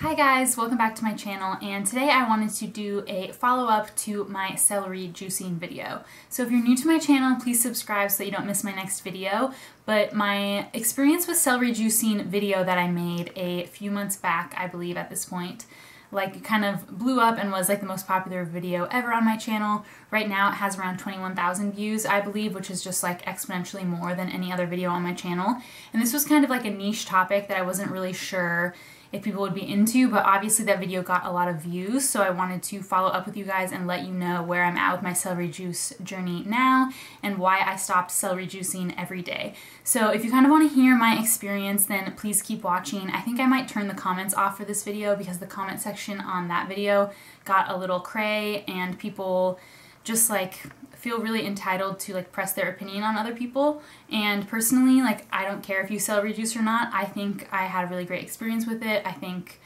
Hi guys, welcome back to my channel, and today I wanted to do a follow-up to my celery juicing video. So if you're new to my channel, please subscribe so that you don't miss my next video. But my experience with celery juicing video that I made a few months back, I believe at this point, like kind of blew up and was like the most popular video ever on my channel. Right now it has around 21,000 views, I believe, which is just like exponentially more than any other video on my channel. And this was kind of like a niche topic that I wasn't really sure if people would be into, but obviously that video got a lot of views, so I wanted to follow up with you guys and let you know where I'm at with my celery juice journey now and why I stopped celery juicing every day. So if you kind of want to hear my experience, then please keep watching. I think I might turn the comments off for this video because the comment section on that video got a little cray and people just like feel really entitled to like press their opinion on other people. And personally, like, I don't care if you celery juice or not. I think I had a really great experience with it. I think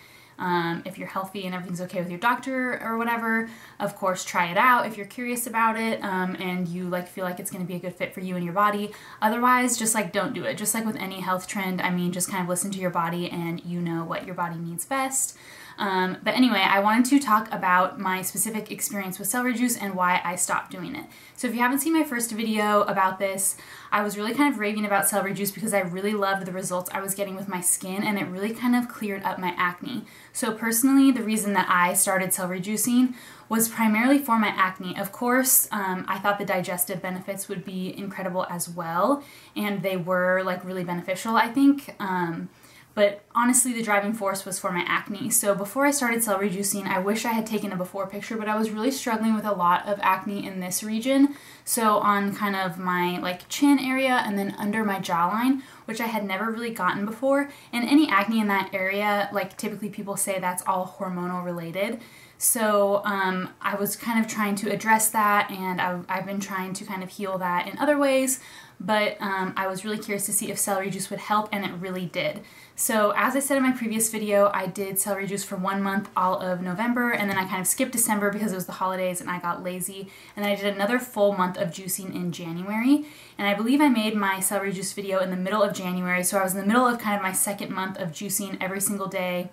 if you're healthy and everything's okay with your doctor or whatever, of course try it out if you're curious about it and you like feel like it's going to be a good fit for you and your body. Otherwise, just like don't do it. Just like with any health trend, I mean, just kind of listen to your body and you know what your body needs best. But anyway, I wanted to talk about my specific experience with celery juice and why I stopped doing it. So if you haven't seen my first video about this, I was really kind of raving about celery juice because I really loved the results I was getting with my skin, and it really kind of cleared up my acne. So personally, the reason that I started celery juicing was primarily for my acne. Of course, I thought the digestive benefits would be incredible as well, and they were like really beneficial, I think. But honestly, the driving force was for my acne. So before I started celery juicing, I wish I had taken a before picture, but I was really struggling with a lot of acne in this region. So on kind of my like chin area and then under my jawline, which I had never really gotten before. And any acne in that area, like typically people say that's all hormonal related. So I was kind of trying to address that, and I've been trying to kind of heal that in other ways, but I was really curious to see if celery juice would help, and it really did. So as I said in my previous video, I did celery juice for 1 month, all of November, and then I kind of skipped December because it was the holidays and I got lazy, and then I did another full month of juicing in January, and I believe I made my celery juice video in the middle of January, so I was in the middle of kind of my second month of juicing every single day.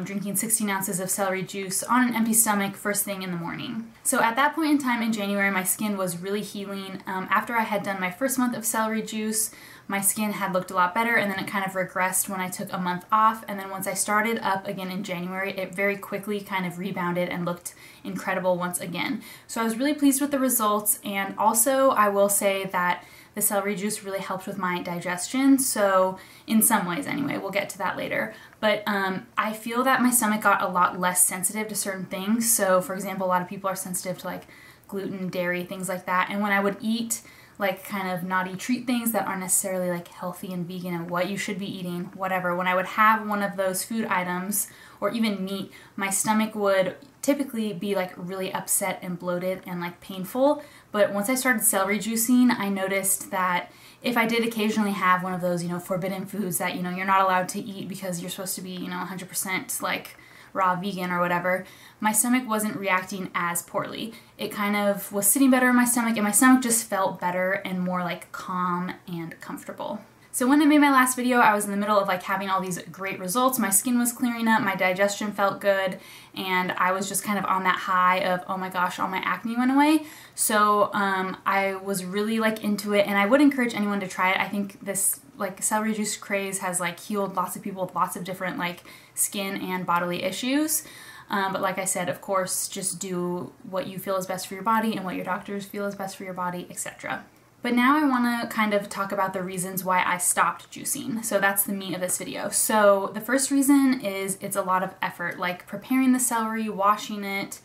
Drinking 16 ounces of celery juice on an empty stomach first thing in the morning. So at that point in time in January, my skin was really healing. After I had done my first month of celery juice, my skin had looked a lot better, and then it kind of regressed when I took a month off, and then once I started up again in January, it very quickly kind of rebounded and looked incredible once again. So I was really pleased with the results, and also I will say that the celery juice really helped with my digestion, so in some ways anyway, we'll get to that later. But I feel that my stomach got a lot less sensitive to certain things. So for example, a lot of people are sensitive to like gluten, dairy, things like that. And when I would eat like kind of naughty treat things that aren't necessarily like healthy and vegan and what you should be eating, whatever, when I would have one of those food items or even meat, my stomach would typically be like really upset and bloated and like painful. But once I started celery juicing, I noticed that if I did occasionally have one of those, you know, forbidden foods that, you know, you're not allowed to eat because you're supposed to be, you know, 100% like raw vegan or whatever, my stomach wasn't reacting as poorly. It kind of was sitting better in my stomach, and my stomach just felt better and more like calm and comfortable. So when I made my last video, I was in the middle of like having all these great results. My skin was clearing up, my digestion felt good, and I was just kind of on that high of, oh my gosh, all my acne went away. So I was really like into it, and I would encourage anyone to try it. I think this like celery juice craze has like healed lots of people with lots of different like skin and bodily issues. But like I said, of course, just do what you feel is best for your body and what your doctors feel is best for your body, etc. But now I want to kind of talk about the reasons why I stopped juicing. So that's the meat of this video. So the first reason is it's a lot of effort, like preparing the celery, washing it,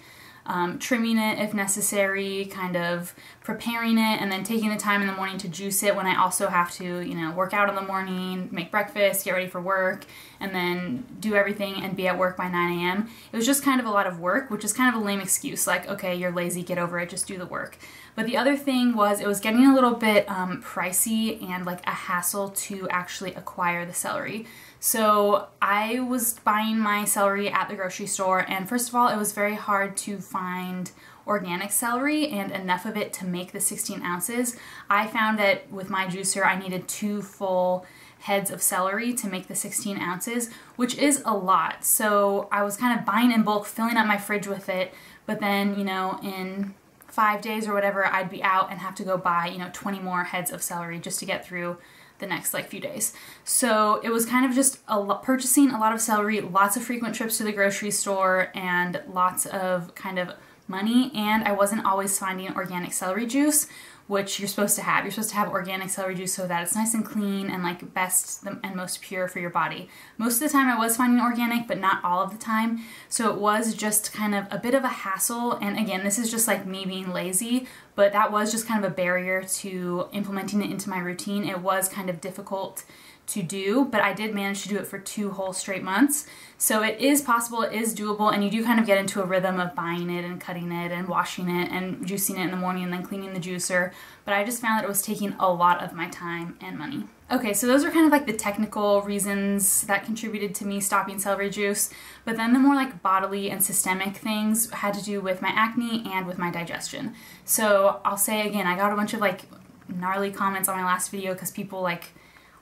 trimming it if necessary, kind of preparing it, and then taking the time in the morning to juice it when I also have to, you know, work out in the morning, make breakfast, get ready for work, and then do everything and be at work by 9 a.m. It was just kind of a lot of work, which is kind of a lame excuse, like, okay, you're lazy, get over it, just do the work. But the other thing was it was getting a little bit pricey and like a hassle to actually acquire the celery. So I was buying my celery at the grocery store, and first of all, it was very hard to find organic celery and enough of it to make the 16 ounces. I found that with my juicer, I needed 2 full heads of celery to make the 16 ounces, which is a lot. So I was kind of buying in bulk, filling up my fridge with it, but then, you know, in 5 days or whatever, I'd be out and have to go buy, you know, 20 more heads of celery just to get through the next like few days. So it was kind of just purchasing a lot of celery, lots of frequent trips to the grocery store, and lots of kind of money. And I wasn't always finding organic celery juice, which you're supposed to have. You're supposed to have organic celery juice so that it's nice and clean and like best and most pure for your body. Most of the time I was finding organic, but not all of the time. So it was just kind of a bit of a hassle. And again, this is just like me being lazy, but that was just kind of a barrier to implementing it into my routine. It was kind of difficult to do, but I did manage to do it for 2 whole straight months. So it is possible, it is doable, and you do kind of get into a rhythm of buying it and cutting it and washing it and juicing it in the morning and then cleaning the juicer. But I just found that it was taking a lot of my time and money. Okay, so those are kind of like the technical reasons that contributed to me stopping celery juice, but then the more like bodily and systemic things had to do with my acne and with my digestion. So I'll say again, I got a bunch of like gnarly comments on my last video because people like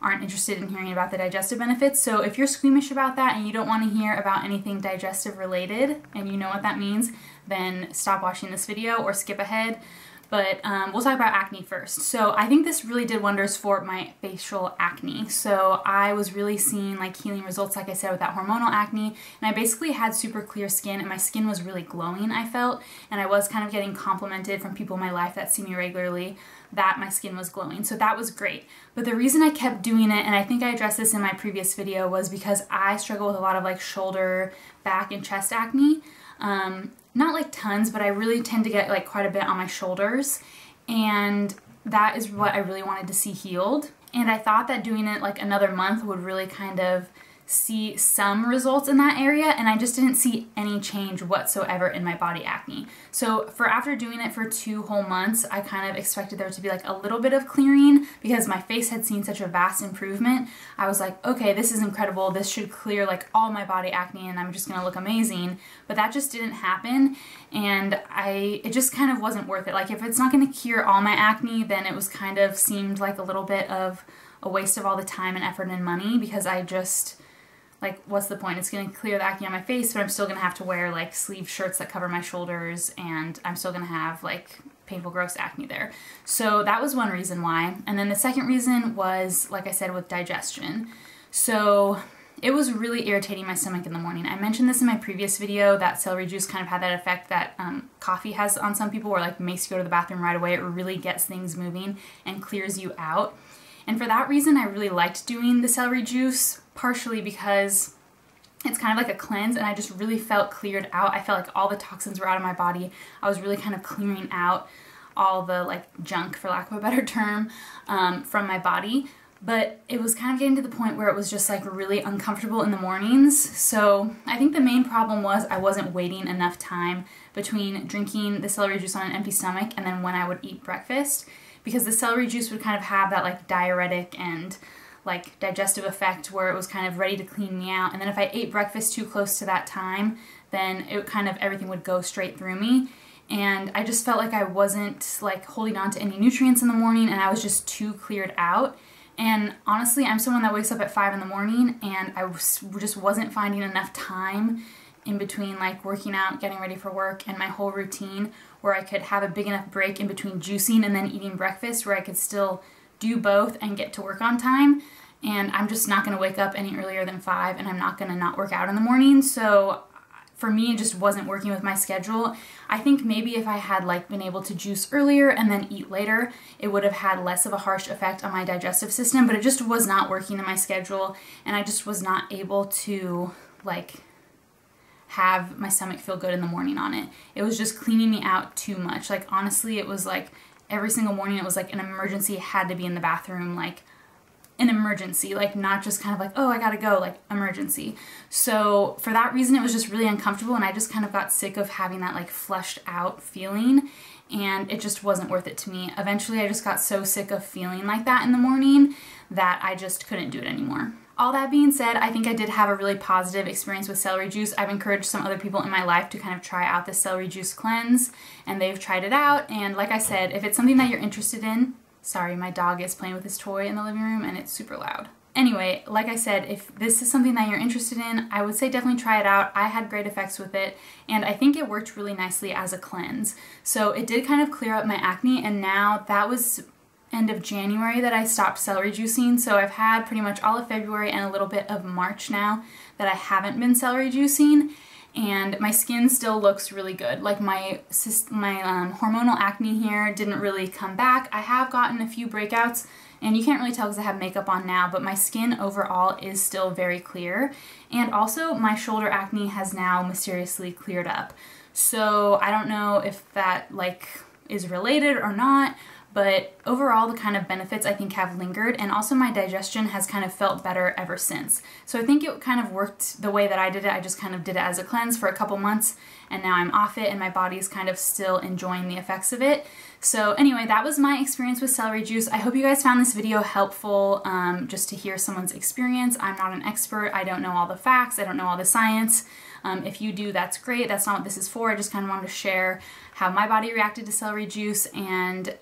aren't interested in hearing about the digestive benefits. So if you're squeamish about that and you don't want to hear about anything digestive related and you know what that means, then stop watching this video or skip ahead. But we'll talk about acne first. So I think this really did wonders for my facial acne. So I was really seeing like healing results, like I said, with that hormonal acne. And I basically had super clear skin and my skin was really glowing, I felt. And I was kind of getting complimented from people in my life that see me regularly that my skin was glowing. So that was great. But the reason I kept doing it, and I think I addressed this in my previous video, was because I struggle with a lot of like shoulder, back, and chest acne. Not like tons, but I really tend to get like quite a bit on my shoulders, and that is what I really wanted to see healed. And I thought that doing it like another month would really kind of see some results in that area, and I just didn't see any change whatsoever in my body acne. So for after doing it for 2 whole months, I kind of expected there to be like a little bit of clearing because my face had seen such a vast improvement. I was like, okay, this is incredible. This should clear like all my body acne and I'm just gonna look amazing. But that just didn't happen, and it just kind of wasn't worth it. Like if it's not gonna cure all my acne, then it was kind of seemed like a little bit of a waste of all the time and effort and money, because I just, like, what's the point? It's going to clear the acne on my face, but I'm still going to have to wear like sleeve shirts that cover my shoulders, and I'm still going to have like painful, gross acne there. So that was one reason why. And then the second reason was, like I said, with digestion. So it was really irritating my stomach in the morning. I mentioned this in my previous video, that celery juice kind of had that effect that coffee has on some people, where like makes you go to the bathroom right away. It really gets things moving and clears you out. And for that reason, I really liked doing the celery juice, partially because it's kind of like a cleanse, and I just really felt cleared out. I felt like all the toxins were out of my body. I was really kind of clearing out all the like junk, for lack of a better term, from my body. But it was kind of getting to the point where it was just like really uncomfortable in the mornings. So I think the main problem was I wasn't waiting enough time between drinking the celery juice on an empty stomach and then when I would eat breakfast, because the celery juice would kind of have that like diuretic and like digestive effect where it was kind of ready to clean me out. And then if I ate breakfast too close to that time, then it kind of, everything would go straight through me. And I just felt like I wasn't like holding on to any nutrients in the morning, and I was just too cleared out. And honestly, I'm someone that wakes up at 5 in the morning, and I just wasn't finding enough time in between like working out, getting ready for work, and my whole routine where I could have a big enough break in between juicing and then eating breakfast where I could still do both and get to work on time. And I'm just not going to wake up any earlier than 5, and I'm not going to not work out in the morning. So for me, it just wasn't working with my schedule. I think maybe if I had like been able to juice earlier and then eat later, it would have had less of a harsh effect on my digestive system, but it just was not working in my schedule, and I just was not able to like have my stomach feel good in the morning on it. It was just cleaning me out too much. Like honestly, it was like every single morning it was like an emergency. I had to be in the bathroom, like an emergency, like not just kind of like, oh, I gotta go, like emergency. So for that reason, it was just really uncomfortable, and I just kind of got sick of having that like flushed out feeling, and it just wasn't worth it to me. Eventually, I just got so sick of feeling like that in the morning that I just couldn't do it anymore. All that being said, I think I did have a really positive experience with celery juice. I've encouraged some other people in my life to kind of try out this celery juice cleanse, and they've tried it out. And like I said, if it's something that you're interested in, sorry, my dog is playing with his toy in the living room and it's super loud. anyway, like I said, if this is something that you're interested in, I would say definitely try it out. I had great effects with it, and I think it worked really nicely as a cleanse. So it did kind of clear up my acne, and now that was end of January that I stopped celery juicing, so I've had pretty much all of February and a little bit of March now that I haven't been celery juicing, and my skin still looks really good. Like my hormonal acne here didn't really come back. I have gotten a few breakouts, and you can't really tell because I have makeup on now, but my skin overall is still very clear, and also my shoulder acne has now mysteriously cleared up. So I don't know if that like is related or not, but overall the kind of benefits I think have lingered, and also my digestion has kind of felt better ever since. So I think it kind of worked the way that I did it. I just kind of did it as a cleanse for a couple months, and now I'm off it and my body is kind of still enjoying the effects of it. So anyway, that was my experience with celery juice. I hope you guys found this video helpful, just to hear someone's experience. I'm not an expert. I don't know all the facts. I don't know all the science. If you do, that's great. That's not what this is for. I just kind of wanted to share how my body reacted to celery juice, and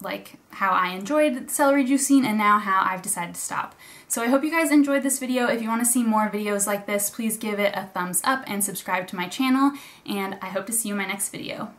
like how I enjoyed celery juicing, and now how I've decided to stop. So I hope you guys enjoyed this video. If you want to see more videos like this, please give it a thumbs up and subscribe to my channel, and I hope to see you in my next video.